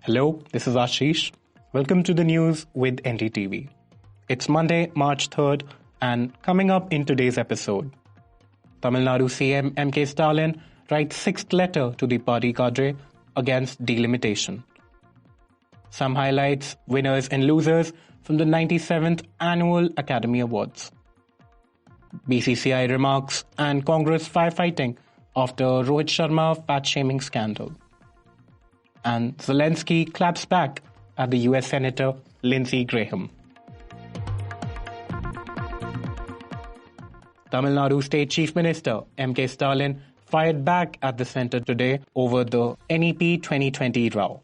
Hello, this is Ashish. Welcome to the news with NDTV. It's Monday, March 3rd, and coming up in today's episode, Tamil Nadu CM M.K. Stalin writes sixth letter to the party cadre against delimitation. Some highlights, winners and losers from the 97th Annual Academy Awards. BCCI remarks and Congress firefighting after Rohit Sharma Fatshaming scandal. And Zelensky claps back at the US Senator Lindsay. Tamil Nadu State Chief Minister M.K. Stalin fired back at the centre today over the NEP 2020 row,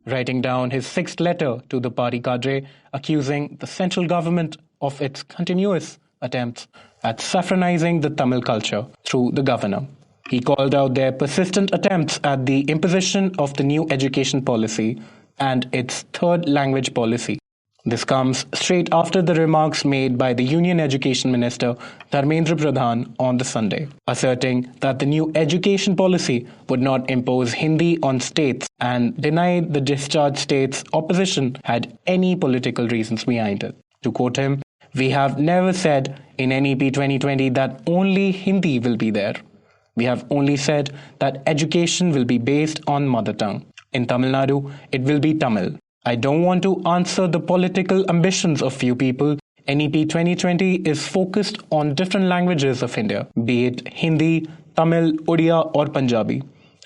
writing down his sixth letter to the party cadre accusing the central government of its continuous attempts at saffronizing the Tamil culture through the governor. He called out their persistent attempts at the imposition of the new education policy and its third language policy. This comes straight after the remarks made by the Union Education Minister Dharmendra Pradhan on the Sunday, asserting that the new education policy would not impose Hindi on states and denied the discharged states' opposition had any political reasons behind it. To quote him, "We have never said in NEP 2020 that only Hindi will be there. We have only said that education will be based on mother tongue. In Tamil Nadu, it will be Tamil. I don't want to answer the political ambitions of few people. NEP 2020 is focused on different languages of India, be it Hindi, Tamil, Odia or Punjabi.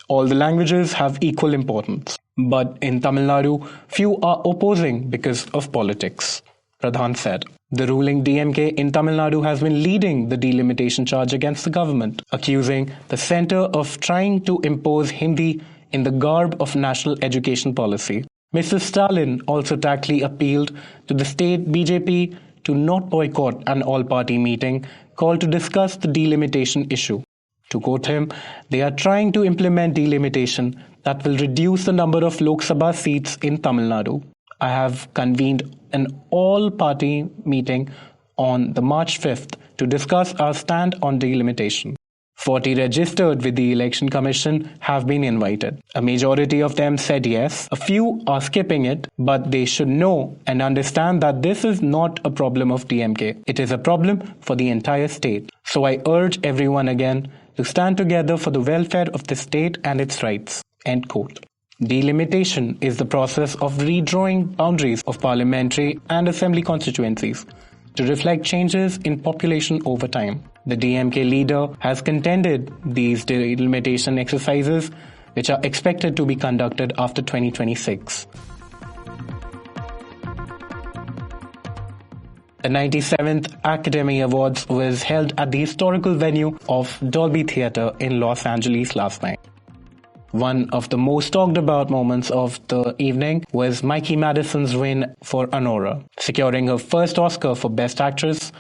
All the languages have equal importance. But in Tamil Nadu, few are opposing because of politics," Pradhan said. The ruling DMK in Tamil Nadu has been leading the delimitation charge against the government, accusing the centre of trying to impose Hindi in the garb of national education policy. Mr. Stalin also tactfully appealed to the state BJP to not boycott an all-party meeting called to discuss the delimitation issue. To quote him, "They are trying to implement delimitation that will reduce the number of Lok Sabha seats in Tamil Nadu. I have convened an all-party meeting on the March 5th to discuss our stand on delimitation. 40 registered with the Election Commission have been invited. A majority of them said yes. A few are skipping it, but they should know and understand that this is not a problem of DMK. It is a problem for the entire state. So I urge everyone again to stand together for the welfare of the state and its rights." End quote. Delimitation is the process of redrawing boundaries of parliamentary and assembly constituencies to reflect changes in population over time. The DMK leader has contended these delimitation exercises, which are expected to be conducted after 2026. The 97th Academy Awards was held at the historical venue of Dolby Theatre in Los Angeles last night. One of the most talked about moments of the evening was Mikey Madison's win for Anora, securing her first Oscar for Best Actress.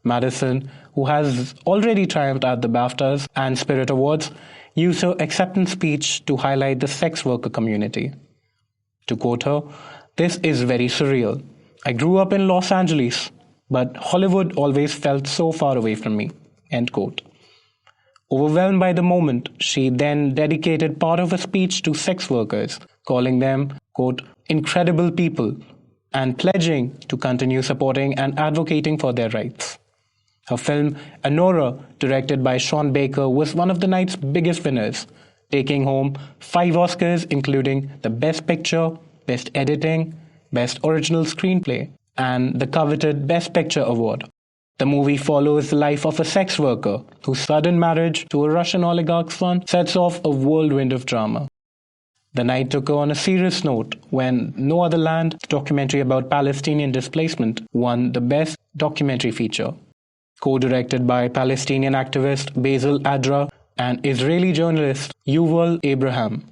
Madison, who has already triumphed at the BAFTAs and Spirit Awards, used her acceptance speech to highlight the sex worker community. To quote her, "This is very surreal. I grew up in Los Angeles, but Hollywood always felt so far away from me." End quote. Overwhelmed by the moment, she then dedicated part of her speech to sex workers, calling them, quote, "incredible people," and pledging to continue supporting and advocating for their rights. Her film, Anora, directed by Sean Baker, was one of the night's biggest winners, taking home 5 Oscars, including the Best Picture, Best Editing, Best Original Screenplay, and the coveted Best Picture award. The movie follows the life of a sex worker whose sudden marriage to a Russian oligarch's son sets off a whirlwind of drama. The night took on a serious note when No Other Land, a documentary about Palestinian displacement, won the Best Documentary Feature. Co-directed by Palestinian activist Basil Adra and Israeli journalist Yuval Abraham.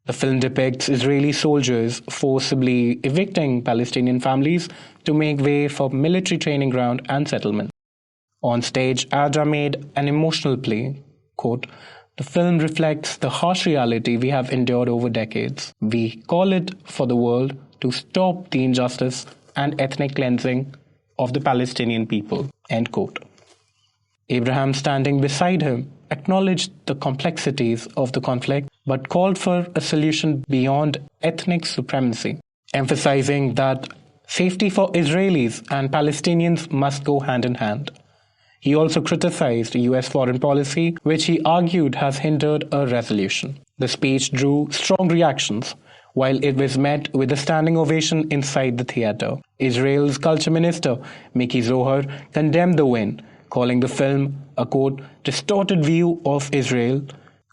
The film depicts Israeli soldiers forcibly evicting Palestinian families to make way for military training ground and settlement. On stage, Adra made an emotional plea. Quote, "The film reflects the harsh reality we have endured over decades. We call it for the world to stop the injustice and ethnic cleansing of the Palestinian people." End quote. Abraham, standing beside him, acknowledged the complexities of the conflict but called for a solution beyond ethnic supremacy, emphasizing that safety for Israelis and Palestinians must go hand in hand. He also criticized US foreign policy, which he argued has hindered a resolution. The speech drew strong reactions, while it was met with a standing ovation inside the theater. Israel's culture minister, Miki Zohar, condemned the win, calling the film a, quote, distorted view of Israel,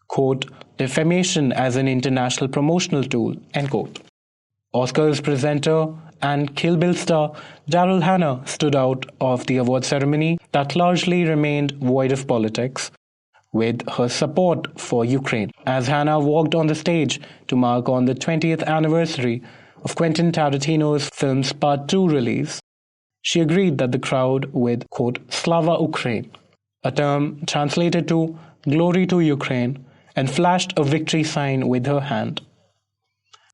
quote, defamation as an international promotional tool, end quote. Oscars presenter and Kill Bill star Daryl Hannah stood out of the award ceremony that largely remained void of politics, with her support for Ukraine, as Hannah walked on the stage to mark on the 20th anniversary of Quentin Tarantino's film's Part 2 release. She agreed that the crowd with, quote, Slava Ukraine, a term translated to glory to Ukraine, and flashed a victory sign with her hand.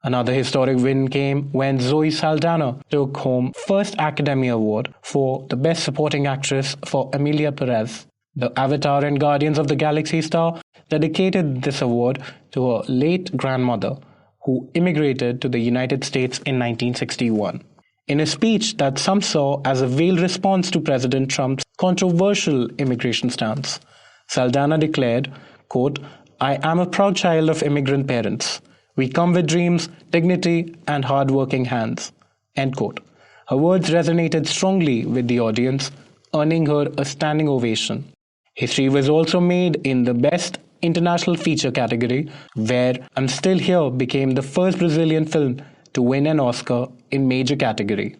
Another historic win came when Zoe Saldana took home first Academy Award for the Best Supporting Actress for Emilia Perez. The Avatar and Guardians of the Galaxy star dedicated this award to her late grandmother, who immigrated to the United States in 1961. In a speech that some saw as a veiled response to President Trump's controversial immigration stance, Saldana declared, quote, I am a proud child of immigrant parents. We come with dreams, dignity, and hard-working hands, end quote. Her words resonated strongly with the audience, earning her a standing ovation. History was also made in the Best International Feature category, where I'm Still Here became the first Brazilian film to win an Oscar in major category.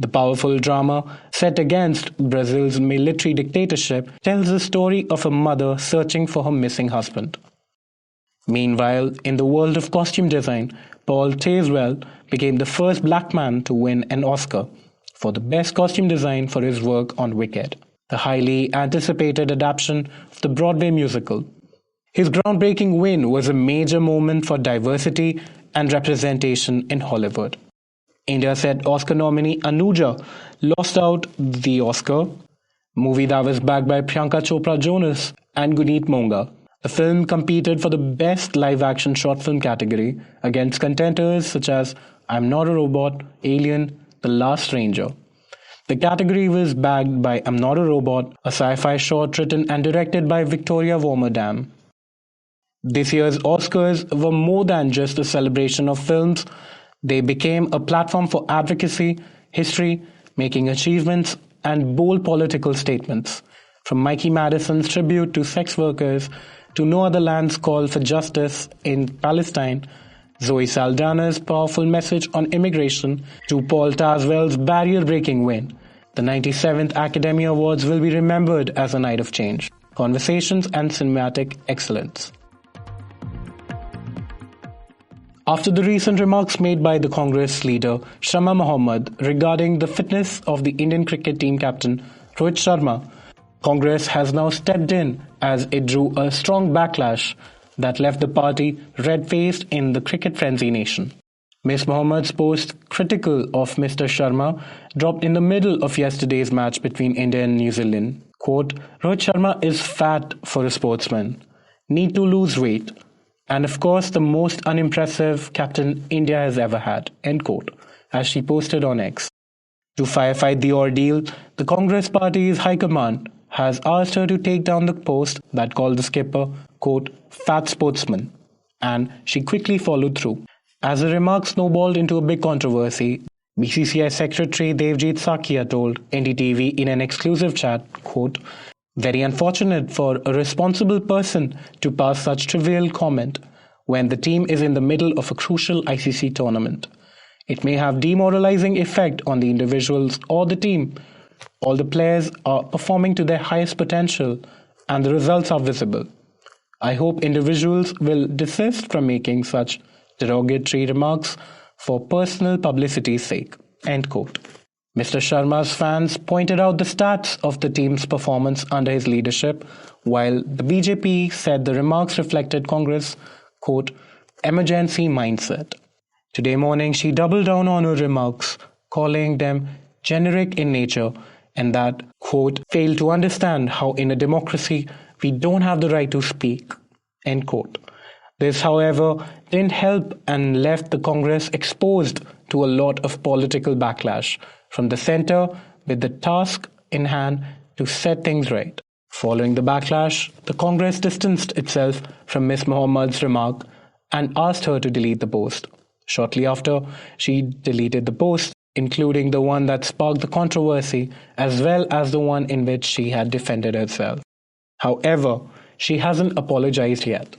The powerful drama, set against Brazil's military dictatorship, tells the story of a mother searching for her missing husband. Meanwhile, in the world of costume design, Paul Tazewell became the first black man to win an Oscar for the best costume design for his work on Wicked, the highly anticipated adaptation of the Broadway musical. His groundbreaking win was a major moment for diversity and representation in Hollywood. India said Oscar nominee Anuja lost out the Oscar, movie that was backed by Priyanka Chopra Jonas and Guneet Monga. The film competed for the Best Live-Action Short Film category against contenders such as I'm Not a Robot, Alien, The Last Stranger. The category was backed by I'm Not a Robot, a sci-fi short written and directed by Victoria Wormerdam. This year's Oscars were more than just a celebration of films. They became a platform for advocacy, history, making achievements, and bold political statements. From Mikey Madison's tribute to sex workers to No Other Land's call for justice in Palestine, Zoe Saldana's powerful message on immigration, to Paul Tazewell's barrier-breaking win, the 97th Academy Awards will be remembered as a night of change, conversations, and cinematic excellence. After the recent remarks made by the Congress leader Shama Mohammed regarding the fitness of the Indian cricket team captain Rohit Sharma, Congress has now stepped in as it drew a strong backlash that left the party red-faced in the cricket frenzy nation. Ms. Mohammed's post critical of Mr. Sharma dropped in the middle of yesterday's match between India and New Zealand. Quote, Rohit Sharma is fat for a sportsman, need to lose weight, and of course the most unimpressive captain India has ever had, end quote, as she posted on X. To firefight the ordeal, the Congress Party's High Command has asked her to take down the post that called the skipper, quote, fat sportsman, and she quickly followed through. As the remark snowballed into a big controversy, BCCI Secretary Devjit Sakia told NDTV in an exclusive chat, quote, very unfortunate for a responsible person to pass such trivial comment when the team is in the middle of a crucial ICC tournament. It may have demoralizing effect on the individuals or the team. All the players are performing to their highest potential and the results are visible. I hope individuals will desist from making such derogatory remarks for personal publicity's sake, end quote. Mr. Sharma's fans pointed out the stats of the team's performance under his leadership, while the BJP said the remarks reflected Congress, quote, emergency mindset. Today morning, she doubled down on her remarks, calling them generic in nature and that, quote, fail to understand how in a democracy we don't have the right to speak, end quote. This, however, didn't help and left the Congress exposed to a lot of political backlash from the center, with the task in hand to set things right. Following the backlash, the Congress distanced itself from Ms. Mohammad's remark and asked her to delete the post. Shortly after, she deleted the post, including the one that sparked the controversy, as well as the one in which she had defended herself. However, she hasn't apologized yet.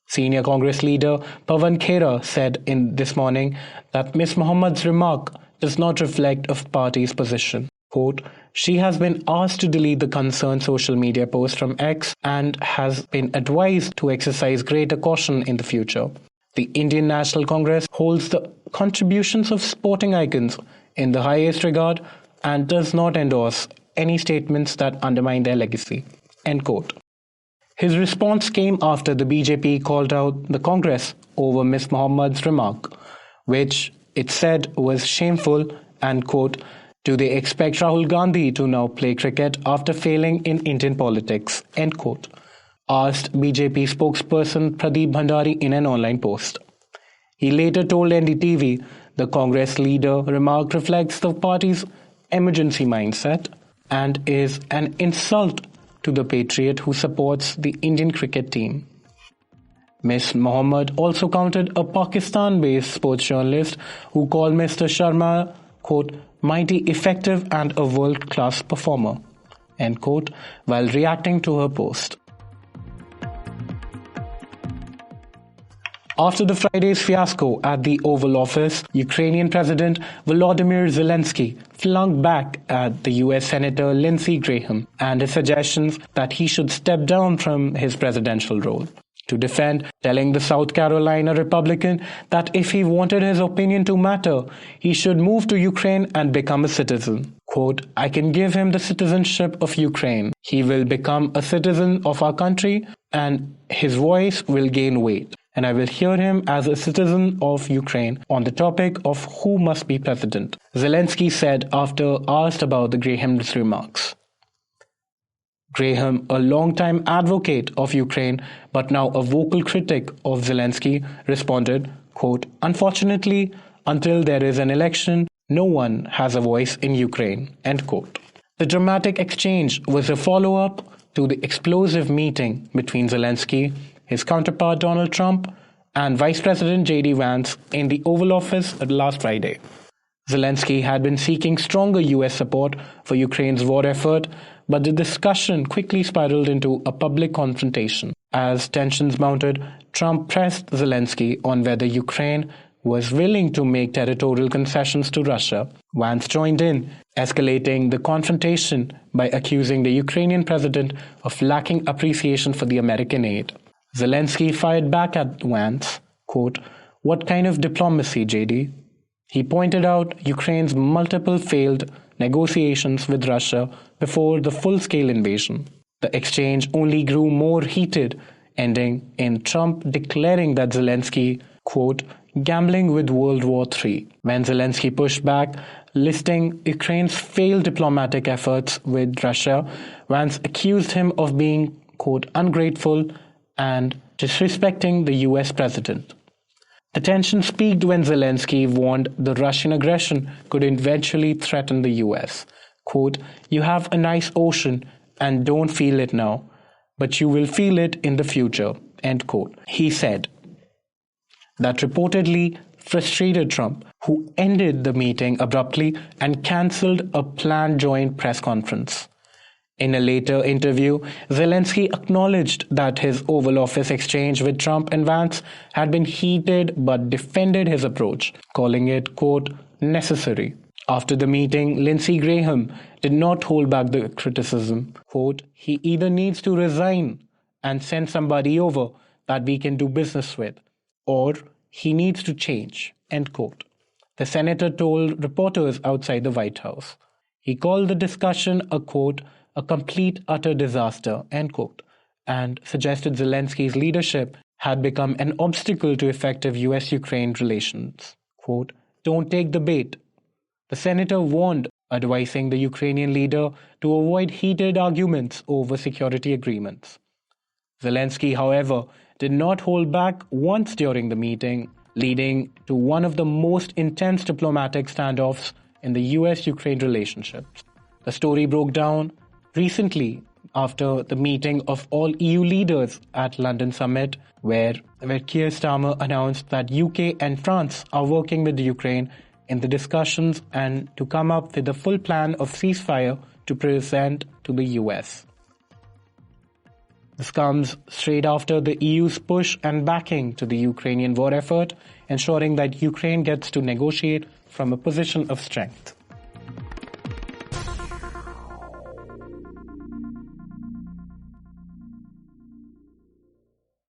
Senior Congress leader Pawan Khera said in this morning that Ms. Mohammad's remark does not reflect of party's position. Quote, she has been asked to delete the concerned social media post from X and has been advised to exercise greater caution in the future. The Indian National Congress holds the contributions of sporting icons in the highest regard and does not endorse any statements that undermine their legacy. End quote. His response came after the BJP called out the Congress over Ms. Mohammad's remark, which it said was shameful and, quote, do they expect Rahul Gandhi to now play cricket after failing in Indian politics, end quote, asked BJP spokesperson Pradeep Bhandari in an online post. He later told NDTV the Congress leader remark reflects the party's emergency mindset and is an insult to the patriot who supports the Indian cricket team. Ms. Mohammad also countered a Pakistan-based sports journalist who called Mr. Sharma, quote, mighty effective and a world-class performer, end quote, while reacting to her post. After the Friday's fiasco at the Oval Office, Ukrainian President Volodymyr Zelensky flung back at the US Senator Lindsey Graham and his suggestions that he should step down from his presidential role. To defend, telling the South Carolina Republican that if he wanted his opinion to matter, he should move to Ukraine and become a citizen. Quote, I can give him the citizenship of Ukraine. He will become a citizen of our country and his voice will gain weight. And I will hear him as a citizen of Ukraine on the topic of who must be president, Zelensky said after asked about the Graham's remarks. Graham, a longtime advocate of Ukraine but now a vocal critic of Zelensky, responded, quote, unfortunately, until there is an election, no one has a voice in Ukraine, end quote. The dramatic exchange was a follow-up to the explosive meeting between Zelensky, his counterpart Donald Trump, and Vice President J.D. Vance in the Oval Office last Friday. Zelensky had been seeking stronger U.S. support for Ukraine's war effort, but the discussion quickly spiraled into a public confrontation. As tensions mounted, Trump pressed Zelensky on whether Ukraine was willing to make territorial concessions to Russia. Vance joined in, escalating the confrontation by accusing the Ukrainian president of lacking appreciation for the American aid. Zelensky fired back at Vance, quote, what kind of diplomacy, JD? He pointed out Ukraine's multiple failed negotiations with Russia before the full-scale invasion. The exchange only grew more heated, ending in Trump declaring that Zelensky, quote, gambling with World War III. When Zelensky pushed back, listing Ukraine's failed diplomatic efforts with Russia, Vance accused him of being, quote, ungrateful and disrespecting the US president. The tensions peaked when Zelensky warned the Russian aggression could eventually threaten the US. Quote, you have a nice ocean and don't feel it now, but you will feel it in the future, end quote, he said. That reportedly frustrated Trump, who ended the meeting abruptly and cancelled a planned joint press conference. In a later interview, Zelensky acknowledged that his Oval Office exchange with Trump and Vance had been heated but defended his approach, calling it, quote, necessary. After the meeting, Lindsey Graham did not hold back the criticism. Quote, he either needs to resign and send somebody over that we can do business with, or he needs to change, end quote. The senator told reporters outside the White House. He called the discussion a, quote, a complete, utter disaster, end quote, and suggested Zelensky's leadership had become an obstacle to effective US-Ukraine relations. Quote, don't take the bait. The senator warned, advising the Ukrainian leader to avoid heated arguments over security agreements. Zelensky, however, did not hold back once during the meeting, leading to one of the most intense diplomatic standoffs in the US-Ukraine relationship. The story broke down recently after the meeting of all EU leaders at London Summit, where Keir Starmer announced that UK and France are working with Ukraine in the discussions and to come up with a full plan of ceasefire to present to the US. This comes straight after the EU's push and backing to the Ukrainian war effort, ensuring that Ukraine gets to negotiate from a position of strength.